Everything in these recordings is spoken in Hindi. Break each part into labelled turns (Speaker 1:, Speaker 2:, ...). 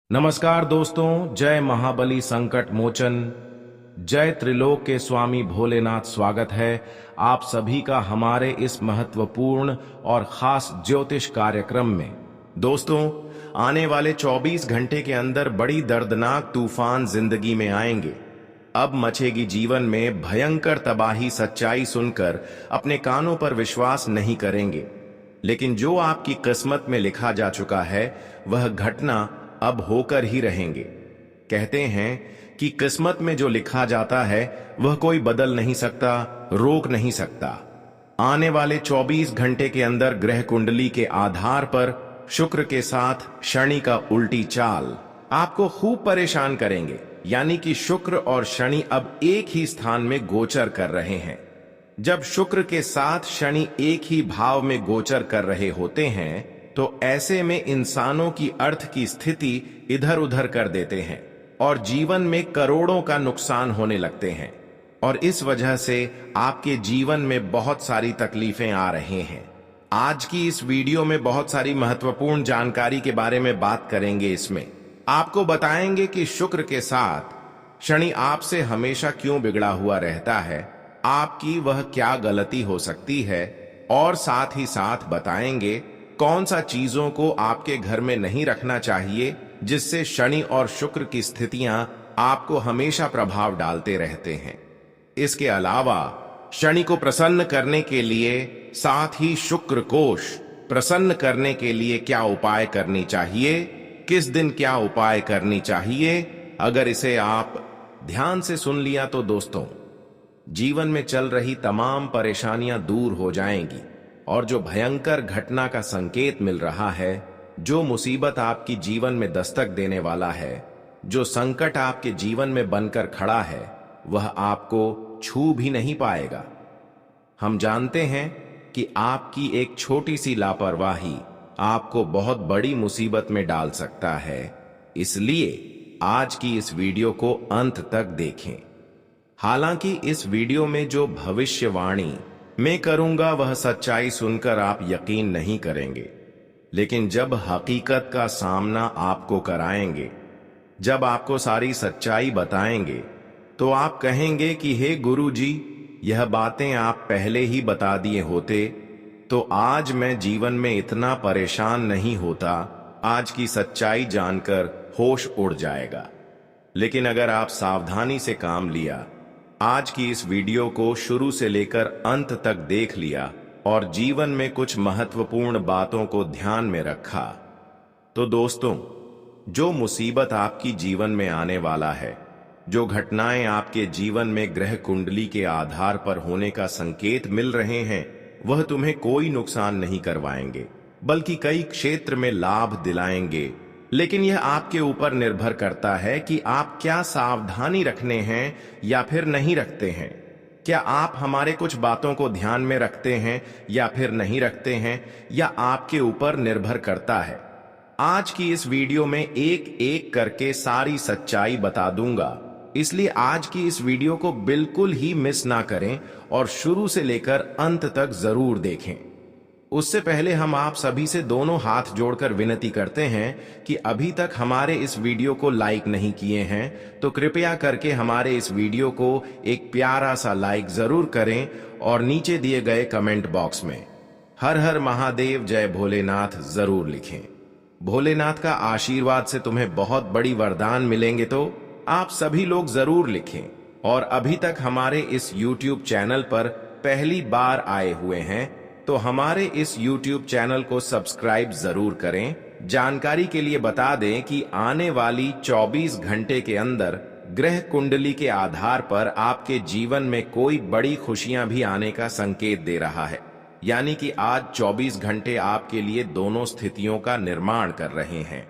Speaker 1: नमस्कार दोस्तों, जय महाबली संकट मोचन, जय त्रिलोक के स्वामी भोलेनाथ। स्वागत है आप सभी का हमारे इस महत्वपूर्ण और खास ज्योतिष कार्यक्रम में। दोस्तों, आने वाले 24 घंटे के अंदर बड़ी दर्दनाक तूफान जिंदगी में आएंगे। अब मचेगी जीवन में भयंकर तबाही। सच्चाई सुनकर अपने कानों पर विश्वास नहीं करेंगे, लेकिन जो आपकी किस्मत में लिखा जा चुका है वह घटना अब होकर ही रहेंगे। कहते हैं कि किस्मत में जो लिखा जाता है वह कोई बदल नहीं सकता, रोक नहीं सकता। आने वाले 24 घंटे के अंदर ग्रह कुंडली के आधार पर शुक्र के साथ शनि का उल्टी चाल आपको खूब परेशान करेंगे। यानी कि शुक्र और शनि अब एक ही स्थान में गोचर कर रहे हैं। जब शुक्र के साथ शनि एक ही भाव में गोचर कर रहे होते हैं तो ऐसे में इंसानों की अर्थ की स्थिति इधर उधर कर देते हैं और जीवन में करोड़ों का नुकसान होने लगते हैं। और इस वजह से आपके जीवन में बहुत सारी तकलीफें आ रही हैं। आज की इस वीडियो में बहुत सारी महत्वपूर्ण जानकारी के बारे में बात करेंगे। इसमें आपको बताएंगे कि शुक्र के साथ शनि आपसे हमेशा क्यों बिगड़ा हुआ रहता है, आपकी वह क्या गलती हो सकती है, और साथ ही साथ बताएंगे कौन सा चीजों को आपके घर में नहीं रखना चाहिए जिससे शनि और शुक्र की स्थितियां आपको हमेशा प्रभाव डालते रहते हैं। इसके अलावा शनि को प्रसन्न करने के लिए, साथ ही शुक्र कोश प्रसन्न करने के लिए क्या उपाय करनी चाहिए, किस दिन क्या उपाय करनी चाहिए। अगर इसे आप ध्यान से सुन लिया तो दोस्तों, जीवन में चल रही तमाम परेशानियां दूर हो जाएंगी। और जो भयंकर घटना का संकेत मिल रहा है, जो मुसीबत आपकी जीवन में दस्तक देने वाला है, जो संकट आपके जीवन में बनकर खड़ा है, वह आपको छू भी नहीं पाएगा। हम जानते हैं कि आपकी एक छोटी सी लापरवाही आपको बहुत बड़ी मुसीबत में डाल सकता है। इसलिए आज की इस वीडियो को अंत तक देखें। हालांकि इस वीडियो में जो भविष्यवाणी मैं करूंगा वह सच्चाई सुनकर आप यकीन नहीं करेंगे, लेकिन जब हकीकत का सामना आपको कराएंगे, जब आपको सारी सच्चाई बताएंगे, तो आप कहेंगे कि हे गुरुजी, यह बातें आप पहले ही बता दिए होते तो आज मैं जीवन में इतना परेशान नहीं होता। आज की सच्चाई जानकर होश उड़ जाएगा। लेकिन अगर आप सावधानी से काम लिया, आज की इस वीडियो को शुरू से लेकर अंत तक देख लिया और जीवन में कुछ महत्वपूर्ण बातों को ध्यान में रखा, तो दोस्तों, जो मुसीबत आपकी जीवन में आने वाला है, जो घटनाएं आपके जीवन में ग्रह कुंडली के आधार पर होने का संकेत मिल रहे हैं, वह तुम्हें कोई नुकसान नहीं करवाएंगे, बल्कि कई क्षेत्र में लाभ दिलाएंगे। लेकिन यह आपके ऊपर निर्भर करता है कि आप क्या सावधानी रखने हैं या फिर नहीं रखते हैं। क्या आप हमारे कुछ बातों को ध्यान में रखते हैं या फिर नहीं रखते हैं, या आपके ऊपर निर्भर करता है। आज की इस वीडियो में एक एक करके सारी सच्चाई बता दूंगा, इसलिए आज की इस वीडियो को बिल्कुल ही मिस ना करें और शुरू से लेकर अंत तक जरूर देखें। उससे पहले हम आप सभी से दोनों हाथ जोड़कर विनती करते हैं कि अभी तक हमारे इस वीडियो को लाइक नहीं किए हैं तो कृपया करके हमारे इस वीडियो को एक प्यारा सा लाइक जरूर करें और नीचे दिए गए कमेंट बॉक्स में हर हर महादेव जय भोलेनाथ जरूर लिखें। भोलेनाथ का आशीर्वाद से तुम्हें बहुत बड़ी वरदान मिलेंगे, तो आप सभी लोग जरूर लिखें। और अभी तक हमारे इस YouTube चैनल पर पहली बार आए हुए हैं तो हमारे इस YouTube चैनल को सब्सक्राइब जरूर करें। जानकारी के लिए बता दें कि आने वाली 24 घंटे के अंदर ग्रह कुंडली के आधार पर आपके जीवन में कोई बड़ी खुशियां भी आने का संकेत दे रहा है। यानी कि आज 24 घंटे आपके लिए दोनों स्थितियों का निर्माण कर रहे हैं।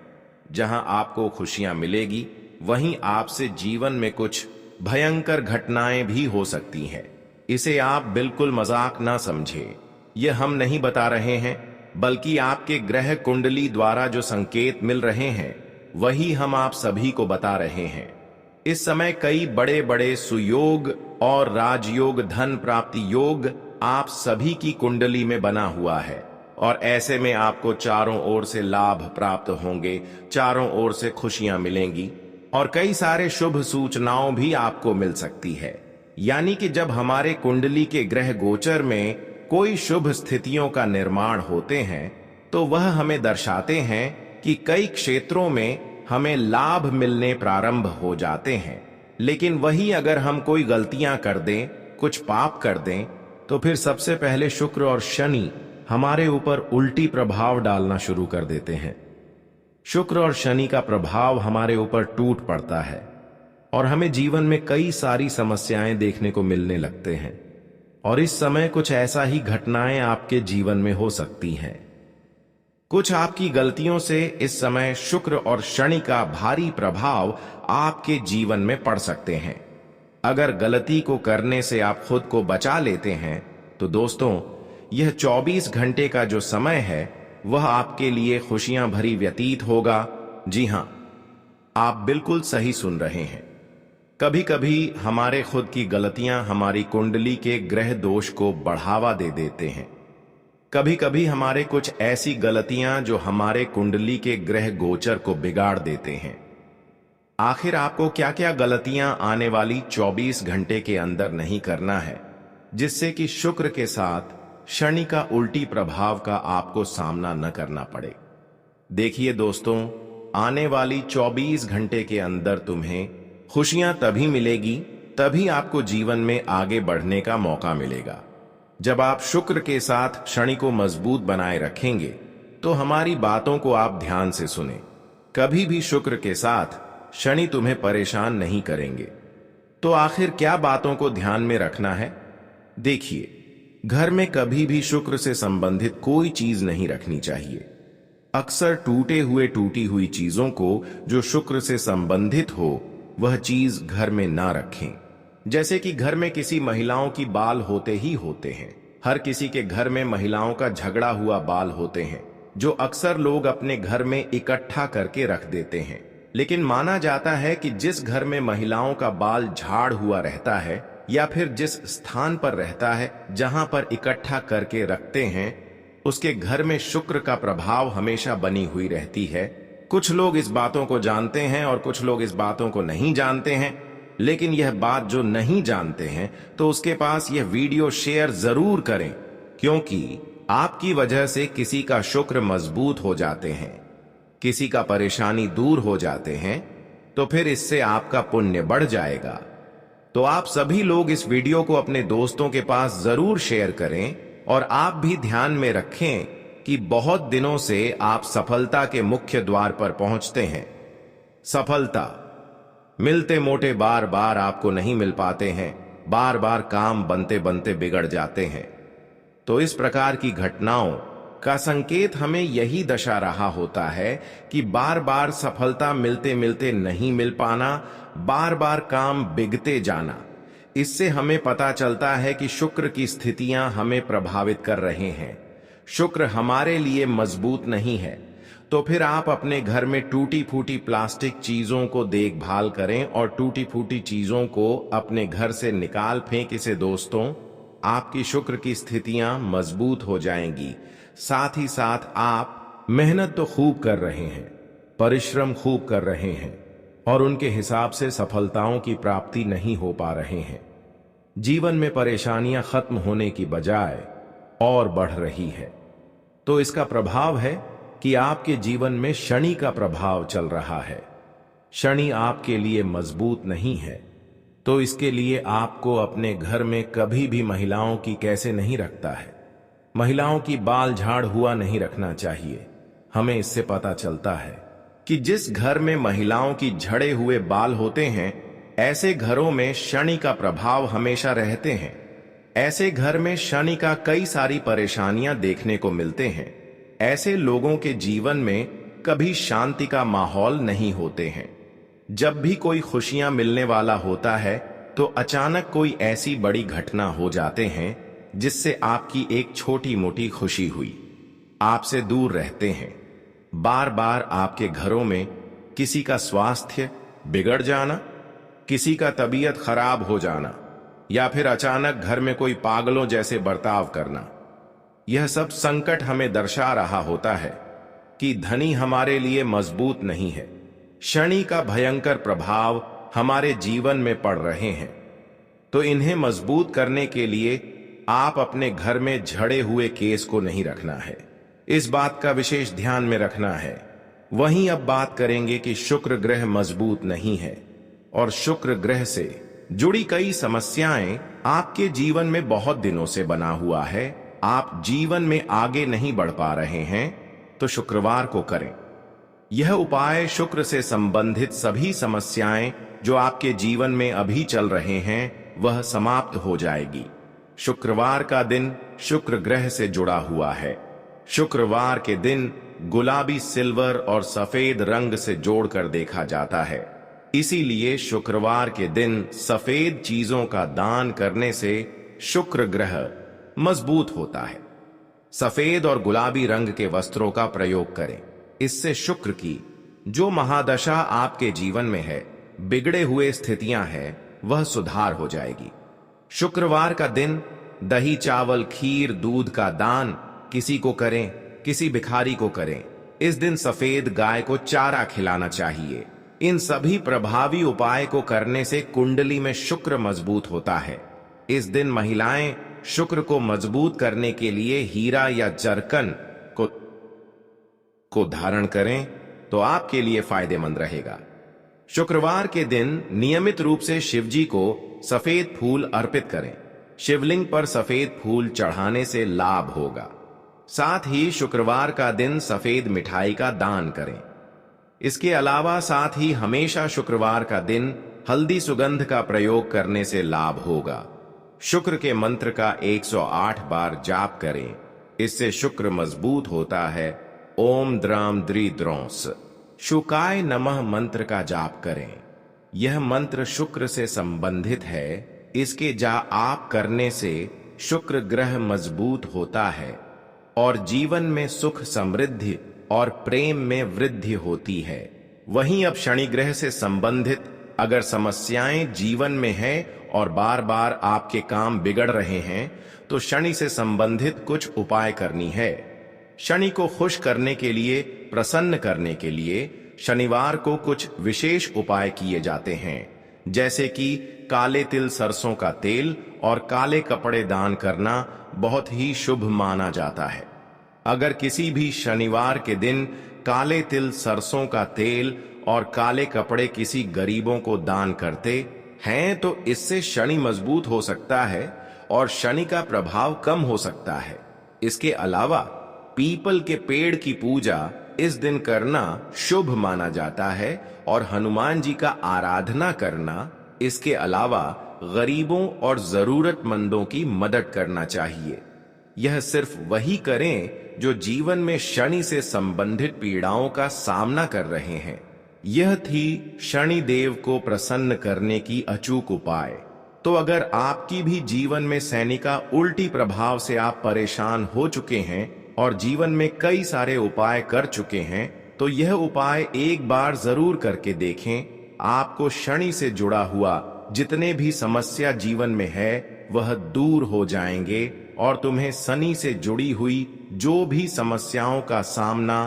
Speaker 1: जहां आपको खुशियां मिलेगी, वहीं आपसे जीवन में कुछ भयंकर घटनाएं भी हो सकती हैं। इसे आप बिल्कुल मजाक ना समझें। यह हम नहीं बता रहे हैं, बल्कि आपके ग्रह कुंडली द्वारा जो संकेत मिल रहे हैं वही हम आप सभी को बता रहे हैं। इस समय कई बड़े बड़े सुयोग और राजयोग, धन प्राप्ति योग आप सभी की कुंडली में बना हुआ है। और ऐसे में आपको चारों ओर से लाभ प्राप्त होंगे, चारों ओर से खुशियां मिलेंगी और कई सारे शुभ सूचनाओं भी आपको मिल सकती है। यानी कि जब हमारे कुंडली के ग्रह गोचर में कोई शुभ स्थितियों का निर्माण होते हैं तो वह हमें दर्शाते हैं कि कई क्षेत्रों में हमें लाभ मिलने प्रारंभ हो जाते हैं। लेकिन वही अगर हम कोई गलतियां कर दें, कुछ पाप कर दें, तो फिर सबसे पहले शुक्र और शनि हमारे ऊपर उल्टी प्रभाव डालना शुरू कर देते हैं। शुक्र और शनि का प्रभाव हमारे ऊपर टूट पड़ता है और हमें जीवन में कई सारी समस्याएं देखने को मिलने लगते हैं। और इस समय कुछ ऐसा ही घटनाएं आपके जीवन में हो सकती हैं। कुछ आपकी गलतियों से इस समय शुक्र और शनि का भारी प्रभाव आपके जीवन में पड़ सकते हैं। अगर गलती को करने से आप खुद को बचा लेते हैं तो दोस्तों, यह 24 घंटे का जो समय है वह आपके लिए खुशियां भरी व्यतीत होगा। जी हां, आप बिल्कुल सही सुन रहे हैं। कभी कभी हमारे खुद की गलतियां हमारी कुंडली के ग्रह दोष को बढ़ावा दे देते हैं। कभी कभी हमारे कुछ ऐसी गलतियां जो हमारे कुंडली के ग्रह गोचर को बिगाड़ देते हैं। आखिर आपको क्या क्या गलतियां आने वाली 24 घंटे के अंदर नहीं करना है, जिससे कि शुक्र के साथ शनि का उल्टी प्रभाव का आपको सामना न करना पड़े। देखिए दोस्तों, आने वाली 24 घंटे के अंदर तुम्हें खुशियां तभी मिलेगी, तभी आपको जीवन में आगे बढ़ने का मौका मिलेगा। जब आप शुक्र के साथ शनि को मजबूत बनाए रखेंगे तो हमारी बातों को आप ध्यान से सुने। कभी भी शुक्र के साथ शनि तुम्हें परेशान नहीं करेंगे। तो आखिर क्या बातों को ध्यान में रखना है? देखिए, घर में कभी भी शुक्र से संबंधित कोई चीज नहीं रखनी चाहिए। अक्सर टूटी हुई चीजों को जो शुक्र से संबंधित हो वह चीज घर में ना रखें। जैसे कि घर में किसी महिलाओं की बाल होते ही होते हैं। हर किसी के घर में महिलाओं का झगड़ा हुआ बाल होते हैं, जो अक्सर लोग अपने घर में इकट्ठा करके रख देते हैं। लेकिन माना जाता है कि जिस घर में महिलाओं का बाल झाड़ हुआ रहता है या फिर जिस स्थान पर रहता है जहां पर इकट्ठा करके रखते हैं, उसके घर में शुक्र का प्रभाव हमेशा बनी हुई रहती है। कुछ लोग इस बातों को जानते हैं और कुछ लोग इस बातों को नहीं जानते हैं। लेकिन यह बात जो नहीं जानते हैं तो उसके पास यह वीडियो शेयर जरूर करें, क्योंकि आपकी वजह से किसी का शुक्र मजबूत हो जाते हैं, किसी का परेशानी दूर हो जाते हैं, तो फिर इससे आपका पुण्य बढ़ जाएगा। तो आप सभी लोग इस वीडियो को अपने दोस्तों के पास जरूर शेयर करें और आप भी ध्यान में रखें कि बहुत दिनों से आप सफलता के मुख्य द्वार पर पहुंचते हैं। सफलता मिलते मोटे बार बार आपको नहीं मिल पाते हैं, बार बार काम बनते बनते बिगड़ जाते हैं। तो इस प्रकार की घटनाओं का संकेत हमें यही दर्शा रहा होता है कि बार बार सफलता मिलते मिलते नहीं मिल पाना, बार बार काम बिगड़ते जाना। इससे हमें पता चलता है कि शुक्र की स्थितियां हमें प्रभावित कर रहे हैं। शुक्र हमारे लिए मजबूत नहीं है। तो फिर आप अपने घर में टूटी फूटी प्लास्टिक चीजों को देखभाल करें और टूटी फूटी चीजों को अपने घर से निकाल फेंक इसे दोस्तों, आपकी शुक्र की स्थितियां मजबूत हो जाएंगी। साथ ही साथ आप मेहनत तो खूब कर रहे हैं, परिश्रम खूब कर रहे हैं और उनके हिसाब से सफलताओं की प्राप्ति नहीं हो पा रहे हैं। जीवन में परेशानियां खत्म होने की बजाय और बढ़ रही है। तो इसका प्रभाव है कि आपके जीवन में शनि का प्रभाव चल रहा है। शनि आपके लिए मजबूत नहीं है, तो इसके लिए आपको अपने घर में कभी भी महिलाओं की कैसे नहीं रखता है। महिलाओं की बाल झाड़ हुआ नहीं रखना चाहिए। हमें इससे पता चलता है कि जिस घर में महिलाओं की झड़े हुए बाल होते हैं, ऐसे घरों में शनि का प्रभाव हमेशा रहते हैं। ऐसे घर में शनि का कई सारी परेशानियां देखने को मिलते हैं। ऐसे लोगों के जीवन में कभी शांति का माहौल नहीं होते हैं। जब भी कोई खुशियां मिलने वाला होता है तो अचानक कोई ऐसी बड़ी घटना हो जाते हैं जिससे आपकी एक छोटी मोटी खुशी हुई आपसे दूर रहते हैं। बार बार आपके घरों में किसी का स्वास्थ्य बिगड़ जाना, किसी का तबीयत खराब हो जाना या फिर अचानक घर में कोई पागलों जैसे बर्ताव करना, यह सब संकट हमें दर्शा रहा होता है कि धनी हमारे लिए मजबूत नहीं है। शनि का भयंकर प्रभाव हमारे जीवन में पड़ रहे हैं, तो इन्हें मजबूत करने के लिए आप अपने घर में झड़े हुए केस को नहीं रखना है। इस बात का विशेष ध्यान में रखना है। वहीं अब बात करेंगे कि शुक्र ग्रह मजबूत नहीं है और शुक्र ग्रह से जुड़ी कई समस्याएं आपके जीवन में बहुत दिनों से बना हुआ है। आप जीवन में आगे नहीं बढ़ पा रहे हैं, तो शुक्रवार को करें यह उपाय। शुक्र से संबंधित सभी समस्याएं जो आपके जीवन में अभी चल रहे हैं वह समाप्त हो जाएगी। शुक्रवार का दिन शुक्र ग्रह से जुड़ा हुआ है। शुक्रवार के दिन गुलाबी, सिल्वर और सफेद रंग से जोड़कर देखा जाता है। इसीलिए शुक्रवार के दिन सफेद चीजों का दान करने से शुक्र ग्रह मजबूत होता है। सफेद और गुलाबी रंग के वस्त्रों का प्रयोग करें। इससे शुक्र की जो महादशा आपके जीवन में है, बिगड़े हुए स्थितियां हैं, वह सुधार हो जाएगी। शुक्रवार का दिन दही, चावल, खीर, दूध का दान किसी को करें, किसी भिखारी को करें। इस दिन सफेद गाय को चारा खिलाना चाहिए। इन सभी प्रभावी उपाय को करने से कुंडली में शुक्र मजबूत होता है। इस दिन महिलाएं शुक्र को मजबूत करने के लिए हीरा या जरकन को धारण करें तो आपके लिए फायदेमंद रहेगा। शुक्रवार के दिन नियमित रूप से शिवजी को सफेद फूल अर्पित करें। शिवलिंग पर सफेद फूल चढ़ाने से लाभ होगा। साथ ही शुक्रवार का दिन सफेद मिठाई का दान करें। इसके अलावा साथ ही हमेशा शुक्रवार का दिन हल्दी सुगंध का प्रयोग करने से लाभ होगा। शुक्र के मंत्र का 108 बार जाप करें। इससे शुक्र मजबूत होता है। ओम द्राम द्रि द्रौंस शुकाय नमः मंत्र का जाप करें। यह मंत्र शुक्र से संबंधित है। इसके आप करने से शुक्र ग्रह मजबूत होता है और जीवन में सुख, समृद्धि और प्रेम में वृद्धि होती है। वहीं अब शनि ग्रह से संबंधित अगर समस्याएं जीवन में है और बार बार आपके काम बिगड़ रहे हैं, तो शनि से संबंधित कुछ उपाय करनी है। शनि को खुश करने के लिए, प्रसन्न करने के लिए शनिवार को कुछ विशेष उपाय किए जाते हैं, जैसे कि काले तिल, सरसों का तेल और काले कपड़े दान करना बहुत ही शुभ माना जाता है। अगर किसी भी शनिवार के दिन काले तिल, सरसों का तेल और काले कपड़े किसी गरीबों को दान करते हैं, तो इससे शनि मजबूत हो सकता है और शनि का प्रभाव कम हो सकता है। इसके अलावा पीपल के पेड़ की पूजा इस दिन करना शुभ माना जाता है और हनुमान जी का आराधना करना, इसके अलावा गरीबों और जरूरतमंदों की मदद करना चाहिए। यह सिर्फ वही करें जो जीवन में शनि से संबंधित पीड़ाओं का सामना कर रहे हैं। यह थी शनि देव को प्रसन्न करने की अचूक उपाय। तो अगर आपकी भी जीवन में शनि का उल्टी प्रभाव से आप परेशान हो चुके हैं और जीवन में कई सारे उपाय कर चुके हैं, तो यह उपाय एक बार जरूर करके देखें। आपको शनि से जुड़ा हुआ जितने भी समस्या जीवन में है वह दूर हो जाएंगे और तुम्हें शनि से जुड़ी हुई जो भी समस्याओं का सामना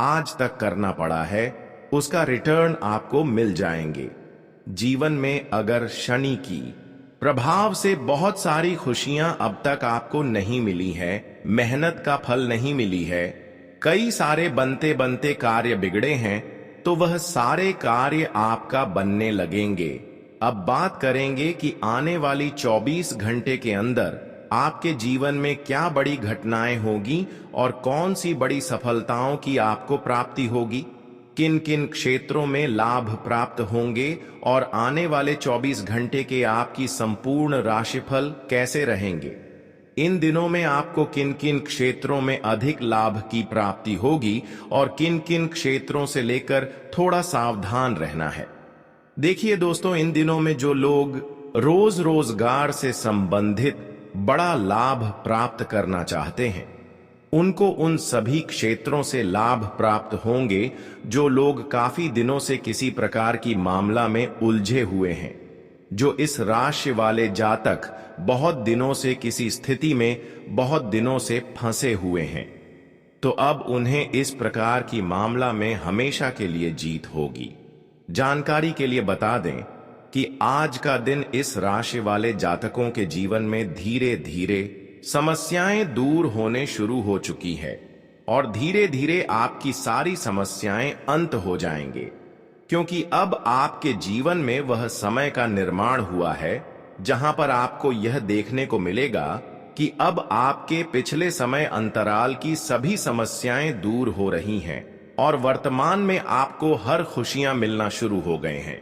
Speaker 1: आज तक करना पड़ा है उसका रिटर्न आपको मिल जाएंगे। जीवन में अगर शनि की प्रभाव से बहुत सारी खुशियां अब तक आपको नहीं मिली है, मेहनत का फल नहीं मिली है, कई सारे बनते बनते कार्य बिगड़े हैं, तो वह सारे कार्य आपका बनने लगेंगे। अब बात करेंगे कि आने वाली 24 घंटे के अंदर आपके जीवन में क्या बड़ी घटनाएं होगी और कौन सी बड़ी सफलताओं की आपको प्राप्ति होगी, किन किन क्षेत्रों में लाभ प्राप्त होंगे और आने वाले 24 घंटे के आपकी संपूर्ण राशिफल कैसे रहेंगे। इन दिनों में आपको किन किन क्षेत्रों में अधिक लाभ की प्राप्ति होगी और किन किन क्षेत्रों से लेकर थोड़ा सावधान रहना है। देखिए दोस्तों, इन दिनों में जो लोग रोजगार से संबंधित बड़ा लाभ प्राप्त करना चाहते हैं, उनको उन सभी क्षेत्रों से लाभ प्राप्त होंगे। जो लोग काफी दिनों से किसी प्रकार की मामला में उलझे हुए हैं, जो इस राशि वाले जातक बहुत दिनों से किसी स्थिति में बहुत दिनों से फंसे हुए हैं, तो अब उन्हें इस प्रकार की मामला में हमेशा के लिए जीत होगी। जानकारी के लिए बता दें कि आज का दिन इस राशि वाले जातकों के जीवन में धीरे धीरे समस्याएं दूर होने शुरू हो चुकी है और धीरे धीरे आपकी सारी समस्याएं अंत हो जाएंगे, क्योंकि अब आपके जीवन में वह समय का निर्माण हुआ है जहां पर आपको यह देखने को मिलेगा कि अब आपके पिछले समय अंतराल की सभी समस्याएं दूर हो रही हैं और वर्तमान में आपको हर खुशियां मिलना शुरू हो गए हैं।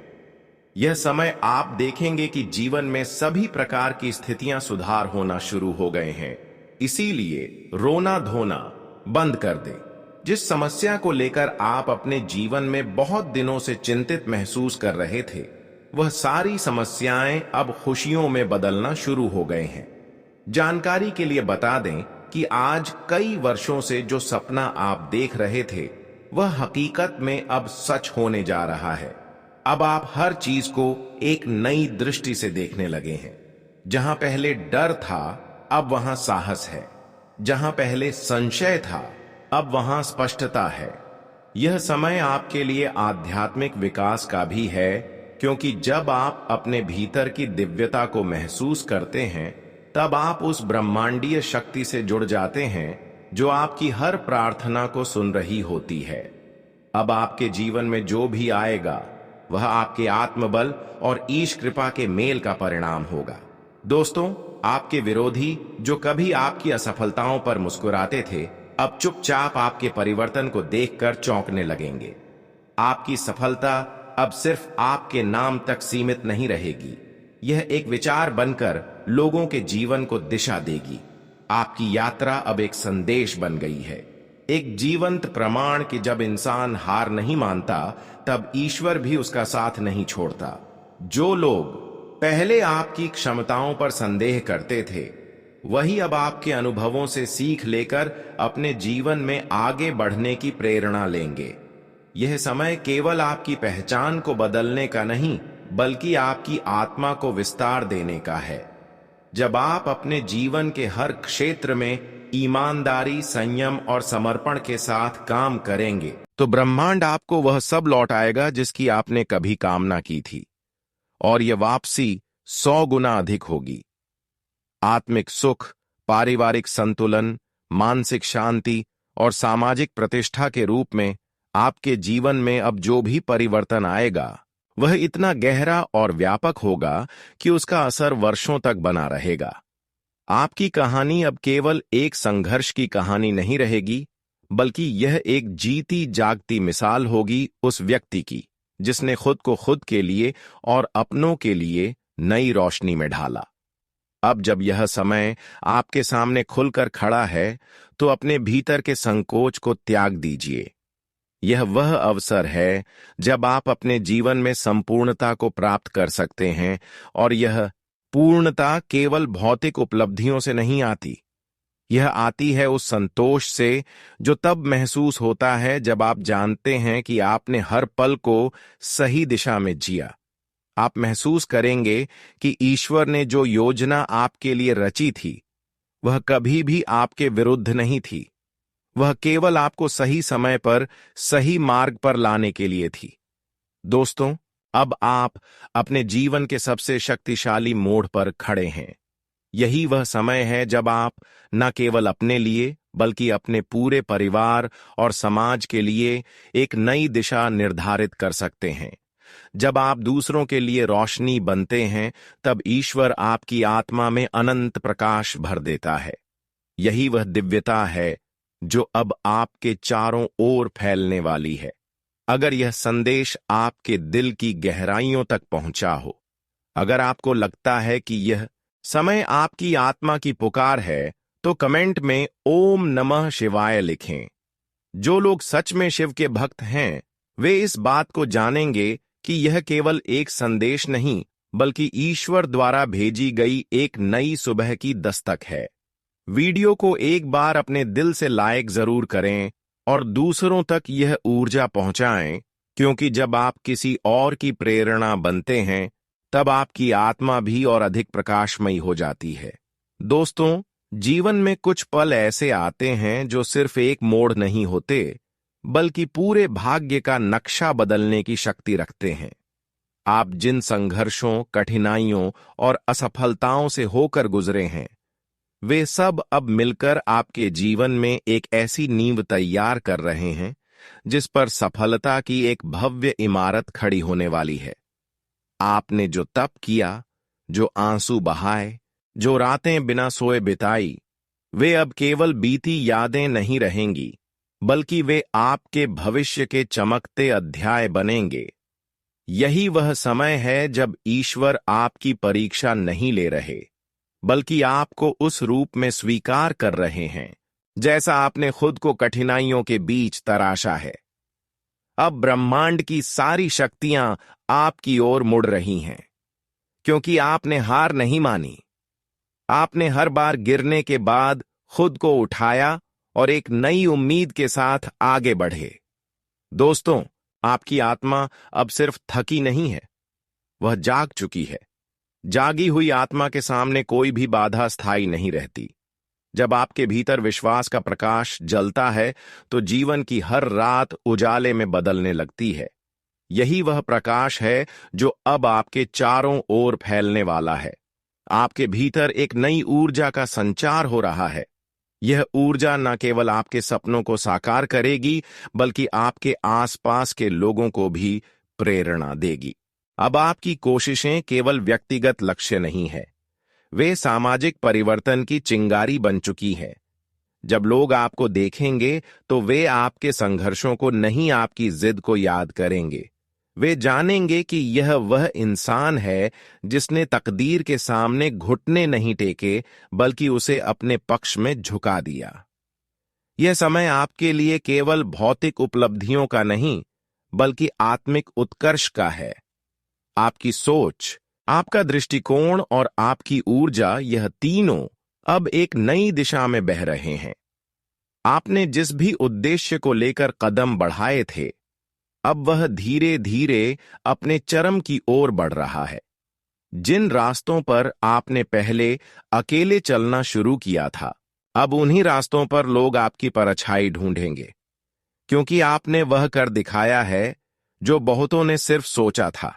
Speaker 1: यह समय आप देखेंगे कि जीवन में सभी प्रकार की स्थितियां सुधार होना शुरू हो गए हैं। इसीलिए रोना धोना बंद कर दें। जिस समस्या को लेकर आप अपने जीवन में बहुत दिनों से चिंतित महसूस कर रहे थे, वह सारी समस्याएं अब खुशियों में बदलना शुरू हो गए हैं। जानकारी के लिए बता दें कि आज कई वर्षों से जो सपना आप देख रहे थे, वह हकीकत में अब सच होने जा रहा है। अब आप हर चीज को एक नई दृष्टि से देखने लगे हैं। जहां पहले डर था, अब वहां साहस है। जहां पहले संशय था, अब वहां स्पष्टता है। यह समय आपके लिए आध्यात्मिक विकास का भी है, क्योंकि जब आप अपने भीतर की दिव्यता को महसूस करते हैं, तब आप उस ब्रह्मांडीय शक्ति से जुड़ जाते हैं जो आपकी हर प्रार्थना को सुन रही होती है। अब आपके जीवन में जो भी आएगा, वह आपके आत्मबल और ईश कृपा के मेल का परिणाम होगा। दोस्तों, आपके विरोधी जो कभी आपकी असफलताओं पर मुस्कुराते थे, अब चुपचाप आपके परिवर्तन को देखकर चौंकने लगेंगे। आपकी सफलता अब सिर्फ आपके नाम तक सीमित नहीं रहेगी, यह एक विचार बनकर लोगों के जीवन को दिशा देगी। आपकी यात्रा अब एक संदेश बन गई है, एक जीवंत प्रमाण कि जब इंसान हार नहीं मानता, तब ईश्वर भी उसका साथ नहीं छोड़ता। जो लोग पहले आपकी क्षमताओं पर संदेह करते थे, वही अब आपके अनुभवों से सीख लेकर अपने जीवन में आगे बढ़ने की प्रेरणा लेंगे। यह समय केवल आपकी पहचान को बदलने का नहीं, बल्कि आपकी आत्मा को विस्तार देने का है। जब आप अपने जीवन के हर क्षेत्र में ईमानदारी, संयम और समर्पण के साथ काम करेंगे, तो ब्रह्मांड आपको वह सब लौटाएगा जिसकी आपने कभी कामना की थी, और यह वापसी 100 गुना अधिक होगी। आत्मिक सुख, पारिवारिक संतुलन, मानसिक शांति और सामाजिक प्रतिष्ठा के रूप में आपके जीवन में अब जो भी परिवर्तन आएगा, वह इतना गहरा और व्यापक होगा कि उसका असर वर्षों तक बना रहेगा। आपकी कहानी अब केवल एक संघर्ष की कहानी नहीं रहेगी, बल्कि यह एक जीती जागती मिसाल होगी उस व्यक्ति की जिसने खुद को खुद के लिए और अपनों के लिए नई रोशनी में ढाला। अब जब यह समय आपके सामने खुलकर खड़ा है, तो अपने भीतर के संकोच को त्याग दीजिए। यह वह अवसर है जब आप अपने जीवन में संपूर्णता को प्राप्त कर सकते हैं, और यह पूर्णता केवल भौतिक उपलब्धियों से नहीं आती। यह आती है उस संतोष से जो तब महसूस होता है जब आप जानते हैं कि आपने हर पल को सही दिशा में जिया। आप महसूस करेंगे कि ईश्वर ने जो योजना आपके लिए रची थी, वह कभी भी आपके विरुद्ध नहीं थी। वह केवल आपको सही समय पर सही मार्ग पर लाने के लिए थी। दोस्तों, अब आप अपने जीवन के सबसे शक्तिशाली मोड़ पर खड़े हैं। यही वह समय है जब आप न केवल अपने लिए, बल्कि अपने पूरे परिवार और समाज के लिए एक नई दिशा निर्धारित कर सकते हैं। जब आप दूसरों के लिए रोशनी बनते हैं, तब ईश्वर आपकी आत्मा में अनंत प्रकाश भर देता है। यही वह दिव्यता है जो अब आपके चारों ओर फैलने वाली है। अगर यह संदेश आपके दिल की गहराइयों तक पहुंचा हो, अगर आपको लगता है कि यह समय आपकी आत्मा की पुकार है, तो कमेंट में ओम नमः शिवाय लिखें। जो लोग सच में शिव के भक्त हैं, वे इस बात को जानेंगे कि यह केवल एक संदेश नहीं, बल्कि ईश्वर द्वारा भेजी गई एक नई सुबह की दस्तक है। वीडियो को एक बार अपने दिल से लाइक जरूर करें और दूसरों तक यह ऊर्जा पहुंचाएं, क्योंकि जब आप किसी और की प्रेरणा बनते हैं, तब आपकी आत्मा भी और अधिक प्रकाशमयी हो जाती है। दोस्तों, जीवन में कुछ पल ऐसे आते हैं जो सिर्फ एक मोड़ नहीं होते, बल्कि पूरे भाग्य का नक्शा बदलने की शक्ति रखते हैं। आप जिन संघर्षों, कठिनाइयों और असफलताओं से होकर गुजरे हैं, वे सब अब मिलकर आपके जीवन में एक ऐसी नींव तैयार कर रहे हैं जिस पर सफलता की एक भव्य इमारत खड़ी होने वाली है। आपने जो तप किया, जो आंसू बहाए, जो रातें बिना सोए बिताई, वे अब केवल बीती यादें नहीं रहेंगी, बल्कि वे आपके भविष्य के चमकते अध्याय बनेंगे। यही वह समय है जब ईश्वर आपकी परीक्षा नहीं ले रहे, बल्कि आपको उस रूप में स्वीकार कर रहे हैं जैसा आपने खुद को कठिनाइयों के बीच तराशा है। अब ब्रह्मांड की सारी शक्तियां आपकी ओर मुड़ रही हैं, क्योंकि आपने हार नहीं मानी। आपने हर बार गिरने के बाद खुद को उठाया और एक नई उम्मीद के साथ आगे बढ़े। दोस्तों, आपकी आत्मा अब सिर्फ थकी नहीं है, वह जाग चुकी है। जागी हुई आत्मा के सामने कोई भी बाधा स्थायी नहीं रहती। जब आपके भीतर विश्वास का प्रकाश जलता है, तो जीवन की हर रात उजाले में बदलने लगती है। यही वह प्रकाश है जो अब आपके चारों ओर फैलने वाला है। आपके भीतर एक नई ऊर्जा का संचार हो रहा है। यह ऊर्जा न केवल आपके सपनों को साकार करेगी, बल्कि आपके आसपास के लोगों को भी प्रेरणा देगी। अब आपकी कोशिशें केवल व्यक्तिगत लक्ष्य नहीं है, वे सामाजिक परिवर्तन की चिंगारी बन चुकी है। जब लोग आपको देखेंगे, तो वे आपके संघर्षों को नहीं, आपकी जिद को याद करेंगे। वे जानेंगे कि यह वह इंसान है जिसने तकदीर के सामने घुटने नहीं टेके, बल्कि उसे अपने पक्ष में झुका दिया। यह समय आपके लिए केवल भौतिक उपलब्धियों का नहीं, बल्कि आत्मिक उत्कर्ष का है। आपकी सोच, आपका दृष्टिकोण और आपकी ऊर्जा, यह तीनों अब एक नई दिशा में बह रहे हैं। आपने जिस भी उद्देश्य को लेकर कदम बढ़ाए थे, अब वह धीरे धीरे अपने चरम की ओर बढ़ रहा है। जिन रास्तों पर आपने पहले अकेले चलना शुरू किया था, अब उन्हीं रास्तों पर लोग आपकी परछाई ढूंढेंगे, क्योंकि आपने वह कर दिखाया है जो बहुतों ने सिर्फ सोचा था।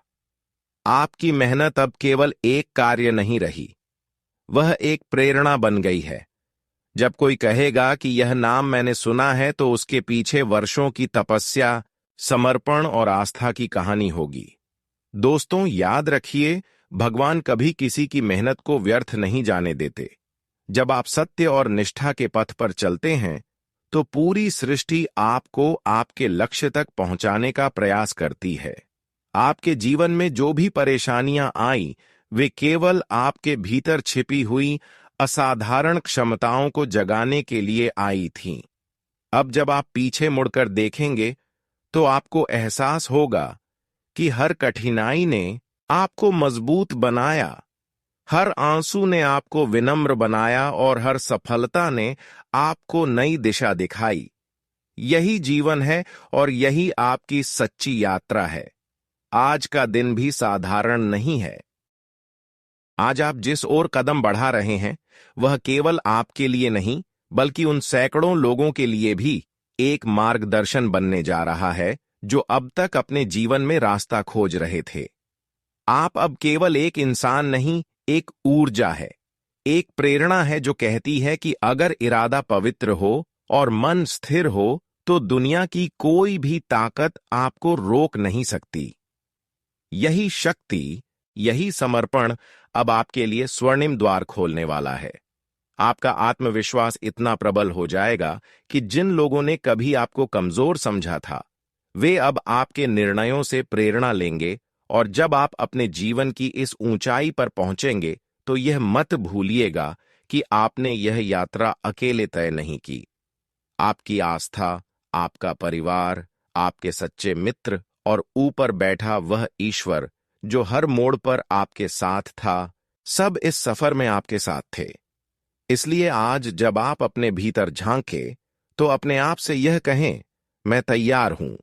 Speaker 1: आपकी मेहनत अब केवल एक कार्य नहीं रही, वह एक प्रेरणा बन गई है। जब कोई कहेगा कि यह नाम मैंने सुना है, तो उसके पीछे वर्षों की तपस्या, समर्पण और आस्था की कहानी होगी। दोस्तों, याद रखिए, भगवान कभी किसी की मेहनत को व्यर्थ नहीं जाने देते। जब आप सत्य और निष्ठा के पथ पर चलते हैं, तो पूरी सृष्टि आपको आपके लक्ष्य तक पहुंचाने का प्रयास करती है। आपके जीवन में जो भी परेशानियां आई, वे केवल आपके भीतर छिपी हुई असाधारण क्षमताओं को जगाने के लिए आई थीं। अब जब आप पीछे मुड़कर देखेंगे, तो आपको एहसास होगा कि हर कठिनाई ने आपको मजबूत बनाया, हर आंसू ने आपको विनम्र बनाया और हर सफलता ने आपको नई दिशा दिखाई। यही जीवन है और यही आपकी सच्ची यात्रा है। आज का दिन भी साधारण नहीं है। आज आप जिस ओर कदम बढ़ा रहे हैं, वह केवल आपके लिए नहीं, बल्कि उन सैकड़ों लोगों के लिए भी एक मार्गदर्शन बनने जा रहा है जो अब तक अपने जीवन में रास्ता खोज रहे थे। आप अब केवल एक इंसान नहीं, एक ऊर्जा है, एक प्रेरणा है जो कहती है कि अगर इरादा पवित्र हो और मन स्थिर हो, तो दुनिया की कोई भी ताकत आपको रोक नहीं सकती। यही शक्ति, यही समर्पण अब आपके लिए स्वर्णिम द्वार खोलने वाला है। आपका आत्मविश्वास इतना प्रबल हो जाएगा कि जिन लोगों ने कभी आपको कमजोर समझा था, वे अब आपके निर्णयों से प्रेरणा लेंगे। और जब आप अपने जीवन की इस ऊंचाई पर पहुंचेंगे, तो यह मत भूलिएगा कि आपने यह यात्रा अकेले तय नहीं की। आपकी आस्था, आपका परिवार, आपके सच्चे मित्र और ऊपर बैठा वह ईश्वर जो हर मोड़ पर आपके साथ था, सब इस सफर में आपके साथ थे। इसलिए आज जब आप अपने भीतर झांकें, तो अपने आप से यह कहें, मैं तैयार हूं।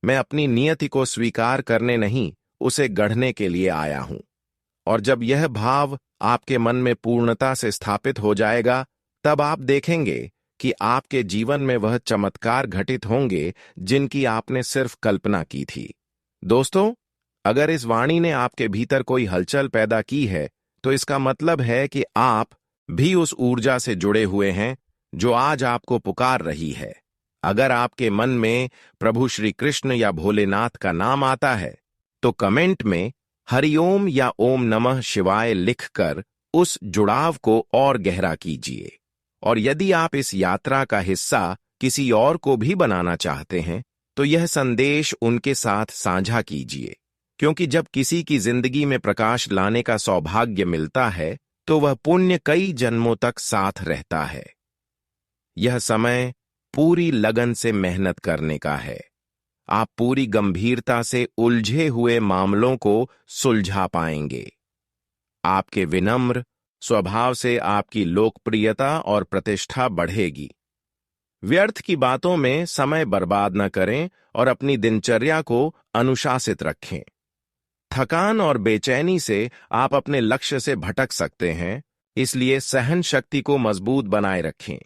Speaker 1: मैं अपनी नियति को स्वीकार करने नहीं, उसे गढ़ने के लिए आया हूं। और जब यह भाव आपके मन में पूर्णता से स्थापित हो जाएगा, तब आप देखेंगे कि आपके जीवन में वह चमत्कार घटित होंगे जिनकी आपने सिर्फ कल्पना की थी। दोस्तों, अगर इस वाणी ने आपके भीतर कोई हलचल पैदा की है, तो इसका मतलब है कि आप भी उस ऊर्जा से जुड़े हुए हैं जो आज आपको पुकार रही है। अगर आपके मन में प्रभु श्री कृष्ण या भोलेनाथ का नाम आता है, तो कमेंट में हरिओम या ओम नमः शिवाय लिखकर उस जुड़ाव को और गहरा कीजिए। और यदि आप इस यात्रा का हिस्सा किसी और को भी बनाना चाहते हैं, तो यह संदेश उनके साथ साझा कीजिए, क्योंकि जब किसी की जिंदगी में प्रकाश लाने का सौभाग्य मिलता है, तो वह पुण्य कई जन्मों तक साथ रहता है। यह समय पूरी लगन से मेहनत करने का है। आप पूरी गंभीरता से उलझे हुए मामलों को सुलझा पाएंगे। आपके विनम्र स्वभाव से आपकी लोकप्रियता और प्रतिष्ठा बढ़ेगी। व्यर्थ की बातों में समय बर्बाद न करें और अपनी दिनचर्या को अनुशासित रखें। थकान और बेचैनी से आप अपने लक्ष्य से भटक सकते हैं, इसलिए सहन शक्ति को मजबूत बनाए रखें।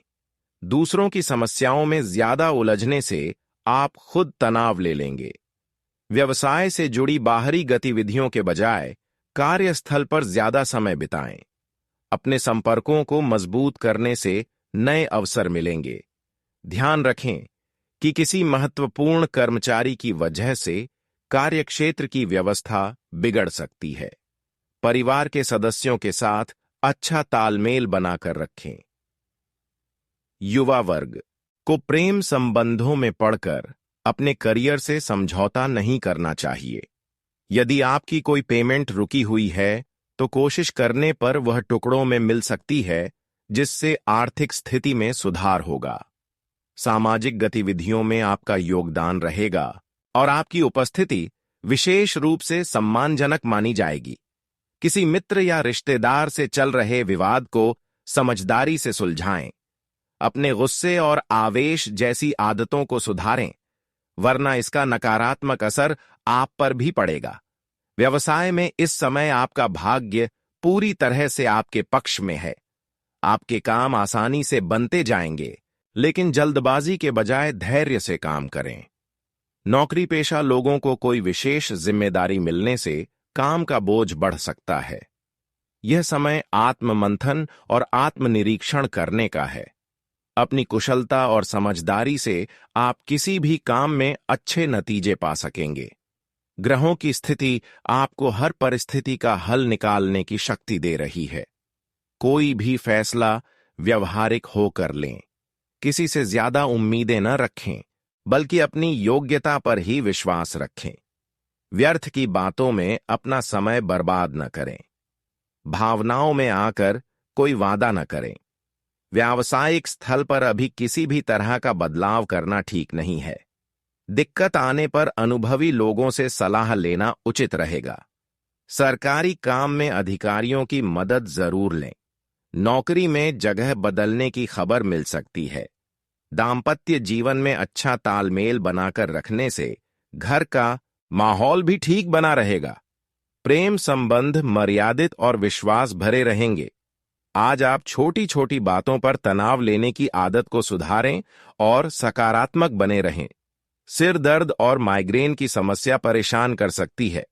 Speaker 1: दूसरों की समस्याओं में ज्यादा उलझने से आप खुद तनाव ले लेंगे। व्यवसाय से जुड़ी बाहरी गतिविधियों के बजाय कार्यस्थल पर ज्यादा समय बिताएं। अपने संपर्कों को मजबूत करने से नए अवसर मिलेंगे। ध्यान रखें कि किसी महत्वपूर्ण कर्मचारी की वजह से कार्यक्षेत्र की व्यवस्था बिगड़ सकती है। परिवार के सदस्यों के साथ अच्छा तालमेल बनाकर रखें। युवा वर्ग को प्रेम संबंधों में पड़कर अपने करियर से समझौता नहीं करना चाहिए। यदि आपकी कोई पेमेंट रुकी हुई है, तो कोशिश करने पर वह टुकड़ों में मिल सकती है, जिससे आर्थिक स्थिति में सुधार होगा। सामाजिक गतिविधियों में आपका योगदान रहेगा और आपकी उपस्थिति विशेष रूप से सम्मानजनक मानी जाएगी। किसी मित्र या रिश्तेदार से चल रहे विवाद को समझदारी से सुलझाएं। अपने गुस्से और आवेश जैसी आदतों को सुधारें, वरना इसका नकारात्मक असर आप पर भी पड़ेगा। व्यवसाय में इस समय आपका भाग्य पूरी तरह से आपके पक्ष में है। आपके काम आसानी से बनते जाएंगे, लेकिन जल्दबाजी के बजाय धैर्य से काम करें। नौकरी पेशा लोगों को कोई विशेष जिम्मेदारी मिलने से काम का बोझ बढ़ सकता है। यह समय आत्ममंथन और आत्मनिरीक्षण करने का है। अपनी कुशलता और समझदारी से आप किसी भी काम में अच्छे नतीजे पा सकेंगे। ग्रहों की स्थिति आपको हर परिस्थिति का हल निकालने की शक्ति दे रही है। कोई भी फैसला व्यवहारिक होकर लें। किसी से ज्यादा उम्मीदें न रखें, बल्कि अपनी योग्यता पर ही विश्वास रखें। व्यर्थ की बातों में अपना समय बर्बाद न करें। भावनाओं में आकर कोई वादा न करें। व्यावसायिक स्थल पर अभी किसी भी तरह का बदलाव करना ठीक नहीं है। दिक्कत आने पर अनुभवी लोगों से सलाह लेना उचित रहेगा। सरकारी काम में अधिकारियों की मदद जरूर लें। नौकरी में जगह बदलने की खबर मिल सकती है। दाम्पत्य जीवन में अच्छा तालमेल बनाकर रखने से घर का माहौल भी ठीक बना रहेगा। प्रेम संबंध मर्यादित और विश्वास भरे रहेंगे। आज आप छोटी छोटी बातों पर तनाव लेने की आदत को सुधारें और सकारात्मक बने रहें। सिर दर्द और माइग्रेन की समस्या परेशान कर सकती है,